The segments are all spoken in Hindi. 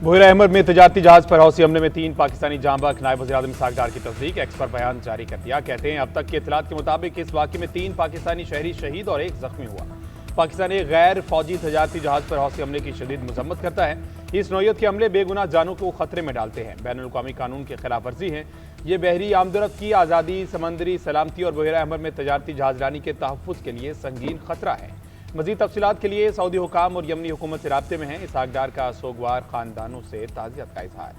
बुहैरा अहमद में तजारती जहाज पर हौसी हमले में 3 पाकिस्तानी जांबाज। नायब वज़ीर-ए-आज़म इसहाक डार की तस्दीक। एक्स पर बयान जारी कर दिया। कहते हैं अब तक के इत्तलात के मुताबिक इस वाक़े में 3 पाकिस्तानी शहरी शहीद और 1 जख्मी हुआ। पाकिस्तान एक गैर फौजी तजारती जहाज पर हौसी हमले की शदीद मजम्मत करता है। इस नौयत के हमले बेगुनाह जानों को खतरे में डालते हैं, बैनुल-अक़वामी कानून की खिलाफ वर्जी है। ये बहरी आमदरफ्त की आज़ादी, समंदरी सलामती और बुहैरा अहमद में तजारती जहाजरानी के तहफ़्फ़ुज़ के लिए संगीन खतरा है। मज़ीद तफ़सीलात के लिए सऊदी हुकाम और यमनी हुकूमत से राब्ते में हैं। इसहाक डार का सोगवार ख़ानदानों से ताज़ियत का इज़हार।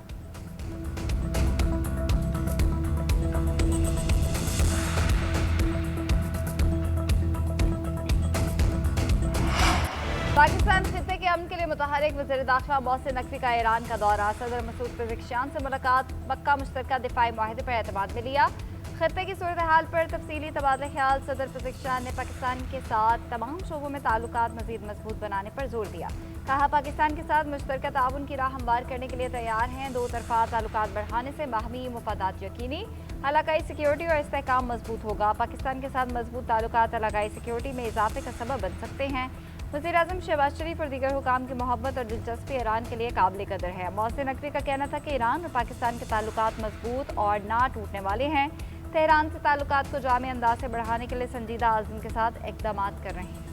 पाकिस्तान खित्ते के अमन के लिए मुतहरिक वज़ीर दाखिला मोहसिन नकवी का ईरान का दौरा। सदर मसूद पेज़ेश्कियान से मुलाकात। मक्का मुश्तरका दिफाई माहिदे पर एतमाद में लिया। खित्ते की सूरत हाल पर तफसीली तबादला ख्याल। सदर पेज़ेश्कियान ने पाकिस्तान के साथ तमाम शोबों में ताल्लुकात मज़ीद मजबूत बनाने पर जोर दिया। कहा पाकिस्तान के साथ मुश्तरका ताउन की राह हमवार करने के लिए तैयार हैं। दो तरफा ताल्लुकात बढ़ाने से बाहमी मुफादात यकीनी, इलाकाई सिक्योरिटी और इस्तेहकाम मजबूत होगा। पाकिस्तान के साथ मजबूत ताल्लुकात इलाकाई सिक्योरिटी में इजाफे का सबब बन सकते हैं। वज़ीर-ए-आज़म शहबाज शरीफ और दीगर हुकाम की मोहब्बत और दिलचस्पी ईरान के लिए काबिल कदर है। मोहसिन नकवी का कहना था कि ईरान और पाकिस्तान के ताल्लुकात मजबूत और ना टूटने वाले हैं। तेहरान से ताल्लुकात को जामे अंदाज से बढ़ाने के लिए संजीदा आज़म के साथ इक़दाम कर रहे हैं।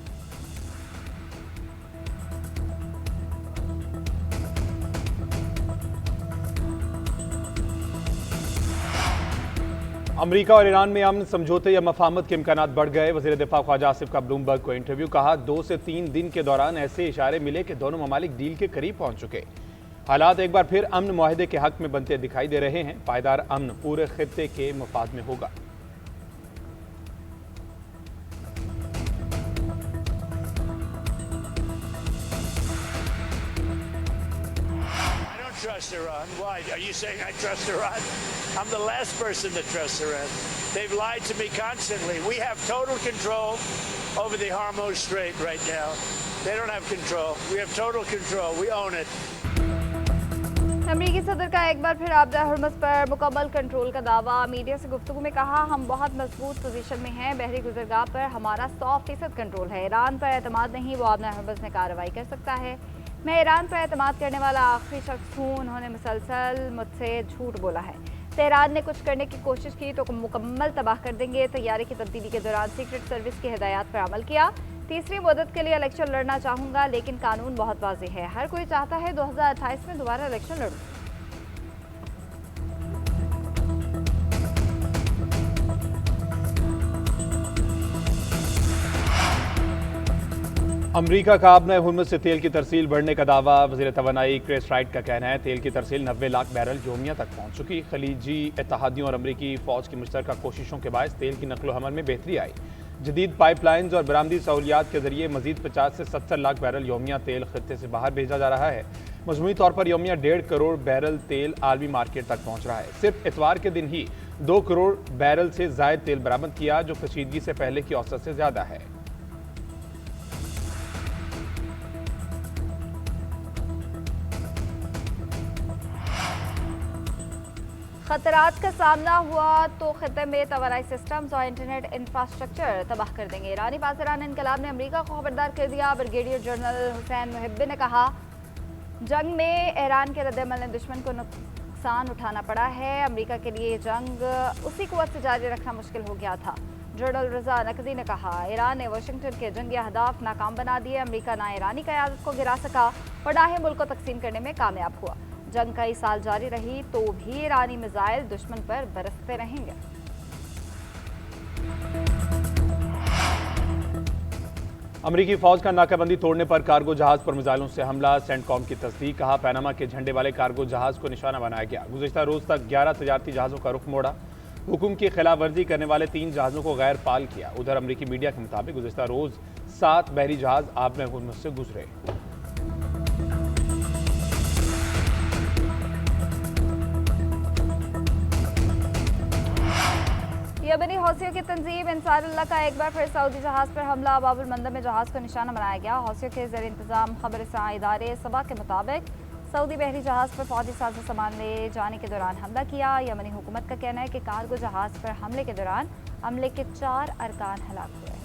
अमरीका और ईरान में अमन समझौते या मफाहमत के इम्कानात बढ़ गए। वज़ीर दिफा ख्वाजा आसिफ का ब्लूमबर्ग को इंटरव्यू। कहा 2 से 3 दिन के दौरान ऐसे इशारे मिले कि दोनों ममालिक डील के करीब पहुंच चुके। हालात एक बार फिर अमन मुआहदे के हक में बनते दिखाई दे रहे हैं। पायदार अमन पूरे खित्ते के मफाद में होगा। Trust Iran. Why? Are you saying I trust Iran? I'm the last person to trust Iran. They've lied to me constantly. We have total control over the Hormuz Strait right now. They don't have control. We have total control. We own it. अमरीकी सदर का एक बार फिर आपदा हरमुज़ पर मुकम्मल कंट्रोल का दावा। मीडिया से गुफ्तगू में कहा हम बहुत मजबूत पोजीशन में हैं। बहरी गुजरगाह पर हमारा 100% कंट्रोल है। ईरान पर एतमाद नहीं, वो आपदा हरमुज़ में कार्रवाई कर सकता है। मैं ईरान पर एतमाद करने वाला आखिरी शख्स हूँ। उन्होंने मुसलसल मुझसे झूठ बोला है। तेहरान ने कुछ करने की कोशिश की तो मुकम्मल तबाह कर देंगे। तैयारी की तब्दीली के दौरान सीक्रेट सर्विस की हिदायत पर अमल किया। तीसरी मुद्दत के लिए इलेक्शन लड़ना चाहूँगा, लेकिन कानून बहुत वाज़ेह है। हर कोई चाहता है 2028 में दोबारा इलेक्शन लड़ूँ। अमरीका का आपदा हरमुज़ से तेल की तरसील बढ़ने का दावा। वज़ीर तवानाई क्रिस राइट का कहना है तेल की तरसील 90 लाख बैरल योमिया तक पहुंच चुकी। खलीजी इत्तेहादियों और अमरीकी फ़ौज की मुश्तरका कोशिशों के बायस तेल की नकलो हमल में बेहतरी आई। जदीद पाइपलाइंस और बरामदी सहूलियात के जरिए मजीद 50 से 70 लाख बैरल योमिया तेल खत्ते से बाहर भेजा जा रहा है। मजमूई तौर पर योमिया 1.5 करोड़ बैरल तेल आलमी मार्केट तक पहुँच रहा है। सिर्फ इतवार के दिन ही 2 करोड़ बैरल से ज़ायद तेल बरामद किया, जो कशीदगी से पहले की औसत से ज़्यादा है। खतरात का सामना हुआ तो खित्ते में तवानाई सिस्टम्स और इंटरनेट इंफ्रास्ट्रक्चर तबाह कर देंगे। ईरानी पासरान इनकलाब ने अमरीका को खबरदार कर दिया। ब्रिगेडियर जनरल हुसैन मुहिब्बी ने कहा जंग में ईरान के रद्द-ए-अमल ने दुश्मन को नुकसान उठाना पड़ा है। अमरीका के लिए जंग उसी कुव्वत से जारी रखना मुश्किल हो गया था। जनरल रजा नकवी ने कहा ईरान ने वाशिंगटन के जंगी अहदाफ नाकाम बना दिए। अमरीका ना ईरानी क़यादत को गिरा सका और ना ही मुल्क को तकसीम करने में कामयाब हुआ। जंग कई साल जारी रही तो भी ईरानी मिसाइल दुश्मन पर बरसते रहेंगे। अमरीकी फौज का नाकाबंदी तोड़ने पर कार्गो जहाज पर मिसाइलों से हमला। सेंटकॉम की तस्दीक। कहा पैनामा के झंडे वाले कार्गो जहाज को निशाना बनाया गया। गुज़िश्ता रोज तक 11 तजारती जहाज़ों का रुख मोड़ा। हुक्म की खिलाफ वर्जी करने वाले 3 जहाज़ों को गैर फाल किया। उधर अमरीकी मीडिया के मुताबिक गुज़िश्ता रोज 7 बहरी जहाज आब में हरमुज़ से गुजरे। यमनी हौसियों की तंजीम इंसारुल्लाह का एक बार फिर सऊदी जहाज पर हमला। बाबुल मंदब में जहाज को निशाना बनाया गया। हौसियों के ज़ेर इंतजाम खबर-ए-सां इदारे सबा के मुताबिक सऊदी बहरी जहाज पर फौजी साजो सामान ले जाने के दौरान हमला किया। यमनी हुकूमत का कहना है कि कार्गो जहाज पर हमले के दौरान हमले के 4 अरकान हलाक हुए।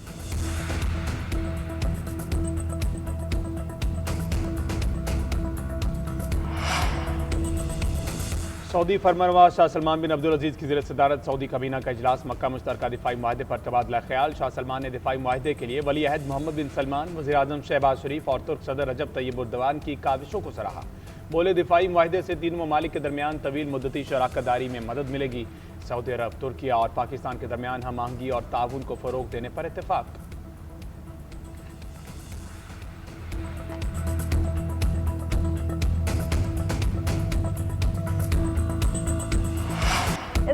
सऊदी फरमानरवा शाह सलमान बिन अब्दुल अजीज की ज़ेर सदारत सऊदी काबीना का इजलास मक्का मुश्तरका दिफाई माहदे पर तबादला ख्याल। शाह सलमान ने दिफाई माहदे के लिए वली अहद मोहम्मद बिन सलमान, वज़ीर आज़म शहबाज शरीफ और तुर्क सदर रजब तैयब उर्दवान की काविशों को सराहा। बोले दिफाई माहदे से तीनों ममालिक के दरमियान तवील मुद्दती शराकत दारी में मदद मिलेगी। सऊदी अरब, तुर्किया और पाकिस्तान के दरमियान हम आहंगी और ताउन को फ़रोग़ देने पर इत्तेफाक।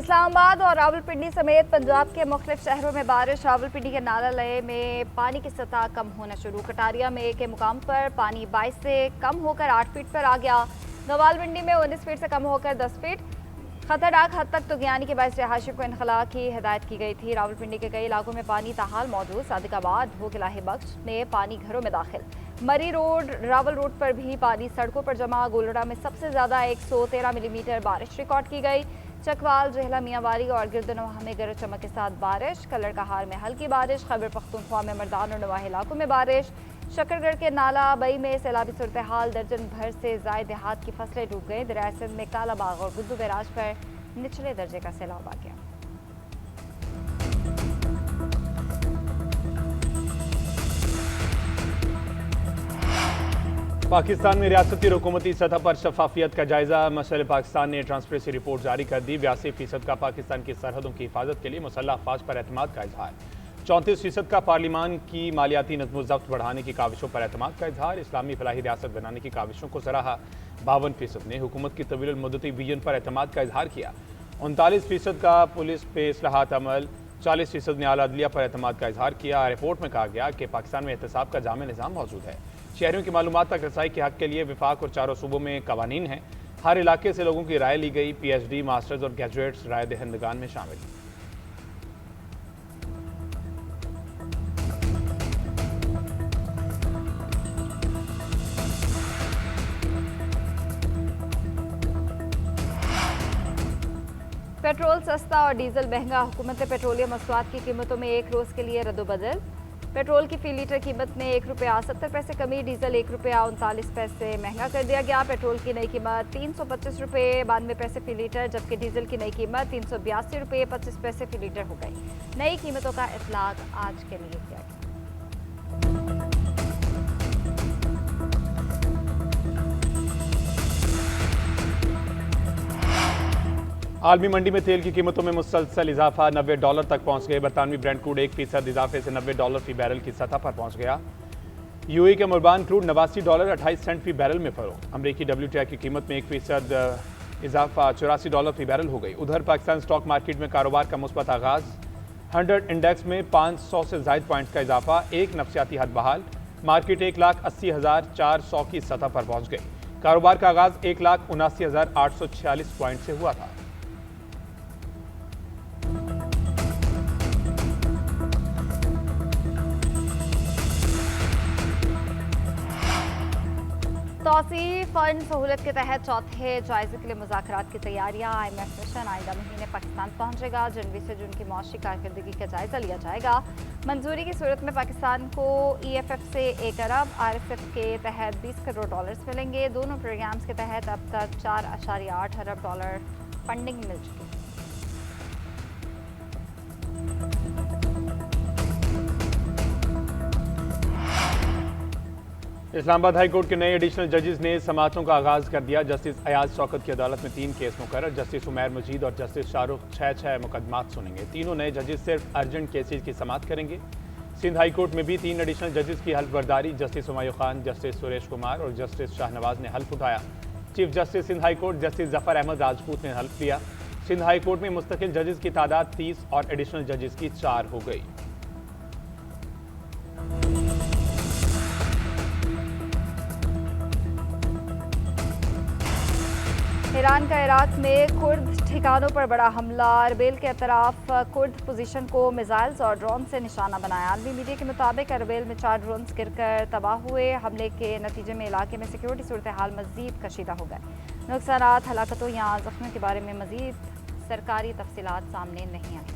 इस्लामाबाद और रावलपिंडी समेत पंजाब के मुख्तलिफ शहरों में बारिश। रावलपिंडी के नाला लय में पानी की सतह कम होना शुरू। कटारिया में एक मुकाम पर पानी 22 से कम होकर 8 फीट पर आ गया। गवालपिंडी में 19 फीट से कम होकर 10 फीट। खतरनाक हद तक तुगयानी के बायस रहायशियों को इनखला की हिदायत की गई थी। रावलपिंडी के कई इलाकों में पानी ताहाल मौजूद। सादिकाबाद हो इलाही बख्श ने पानी घरों में दाखिल। मरी रोड, रावल रोड पर भी पानी सड़कों पर जमा। गोलड़ा में सबसे ज्यादा 113 मिलीमीटर बारिश रिकॉर्ड की गई। चकवाल, जहला, मियांवारी और गिरदनवाह में गरज चमक के साथ बारिश। कलरकहार में हल्की बारिश। खैबर पख्तूनख्वा में मर्दान और नवाह इलाकों में बारिश। शकरगढ़ के नाला बई में सैलाबी सूरत हाल। दर्जन भर से जायद देहात की फसलें डूब गई। दरिया सिंध में कालाबाग और गुद्दू बैराज पर निचले दर्जे का सैलाब आ गया। पाकिस्तान में रियासती और हुकूमती सतह पर शफाफियत का जायजा। मशर पाकिस्तान ने ट्रांसपेरेंसी रिपोर्ट जारी कर दी। 82% का पाकिस्तान की सरहदों की हिफाजत के लिए मुसल्लह अफवाज पर एतमाद का इजहार। 34% का पार्लिमान की मालियाती नज़्म ज़ब्त बढ़ाने की काविशों पर एतमाद का इजहार। इस्लामी फलाही रियासत बनाने की काविशों को सराहा। 52% ने हुकूमत की तवील मुद्दती विजन पर एतमाद का इजहार किया। 39% का पुलिस पे इस्लाहात अमल। 40% ने आला अदलिया पर एतमाद का इजहार किया। रिपोर्ट में कहा गया कि पाकिस्तान में एहतसाब का जामे निज़ाम मौजूद है। शहरियों की मालूमात तक रसाई के हक के लिए विफाक और चारों सूबों में कवानीन हैं। हर इलाके से लोगों की राय ली गई। PhD, मास्टर्स और ग्रेजुएट्स राय दहिंदगान में शामिल। पेट्रोल सस्ता और डीजल महंगा। हुकूमत ने पेट्रोलियम मसनूआत की कीमतों में एक रोज के लिए रद्दोबदल। पेट्रोल की फी लीटर कीमत में ₹1.70 कमी। डीजल ₹1.39 महंगा कर दिया गया। पेट्रोल की नई कीमत ₹325.92 फी लीटर, जबकि डीजल की नई कीमत ₹382.25 फी लीटर हो गई। नई कीमतों का इतलाक आज के लिए किया गया। आलमी मंडी में तेल की कीमतों में मुसलसल इजाफा। $90 तक पहुंच गए। बरतानवी ब्रेंट क्रूड 1% इजाफे से $90 फी बैरल की सतह पर पहुंच गया। UAE के मुर्बान क्रूड $89 28 सेंट फी बैरल में फरोख्त। अमरीकी WTI की कीमत में 1% इजाफा $84 फी बैरल हो गई। उधर पाकिस्तान स्टॉक मार्केट में कारोबार का मुस्बत आगाज। 100 इंडेक्स में 500 से ज्यादा पॉइंट्स का इजाफा। एक नफसियाती हद बहाल। मार्केट 1,80,400 की सतह पर पहुंच गई। कारोबार का आगाज 1,79,846 पॉइंट से हुआ था। तौसीफ फंड सहूलत के तहत चौथे जायजे के लिए मुज़ाकरात की तैयारियां। IMF मिशन आइंदा महीने पाकिस्तान पहुंचेगा। जनवरी से जून की मौशी कारकर्दगी का जायजा लिया जाएगा। मंजूरी की सूरत में पाकिस्तान को EFF से 1 अरब, RSF के तहत $20 करोड़ मिलेंगे। दोनों प्रोग्राम्स के तहत अब तक $4.8 अरब फंडिंग मिल चुकी है। इस्लामाबाद हाई कोर्ट के नए एडिशनल जजेस ने समाअतों का आगाज कर दिया। जस्टिस अयाज शौकत की अदालत में 3 केस मुकर्रर। जस्टिस उमैर मजीद और जस्टिस शाहरुख 6 मुकदमात सुनेंगे। तीनों नए जजेस सिर्फ अर्जेंट केसेज की समाअत करेंगे। सिंध हाई कोर्ट में भी 3 एडिशनल जजेस की हल्फ बर्दारी। जस्टिस हुमायूं खान, जस्टिस सुरेश कुमार और जस्टिस शाहनवाज ने हल्फ उठाया। Chief justice Sindh high court justice Zafar Ahmed Rajput ने हल्फ लिया। सिंध हाई कोर्ट में मुस्तकिल जजेस की तादाद 30 और एडिशनल जजेस की 4 हो गई। ईरान का इराक में कुर्द ठिकानों पर बड़ा हमला। अरबेल के अतराफ कुर्द पोजीशन को मिसाइल्स और ड्रोन से निशाना बनाया। आलमी मीडिया के मुताबिक अरबेल में 4 ड्रोन्स गिरकर तबाह हुए। हमले के नतीजे में इलाके में सिक्योरिटी सूरत हाल मजीद कशीदा हो गए। नुकसानात, हलाकतों या जख्मियों के बारे में मजीद सरकारी तफसीलात सामने नहीं आई।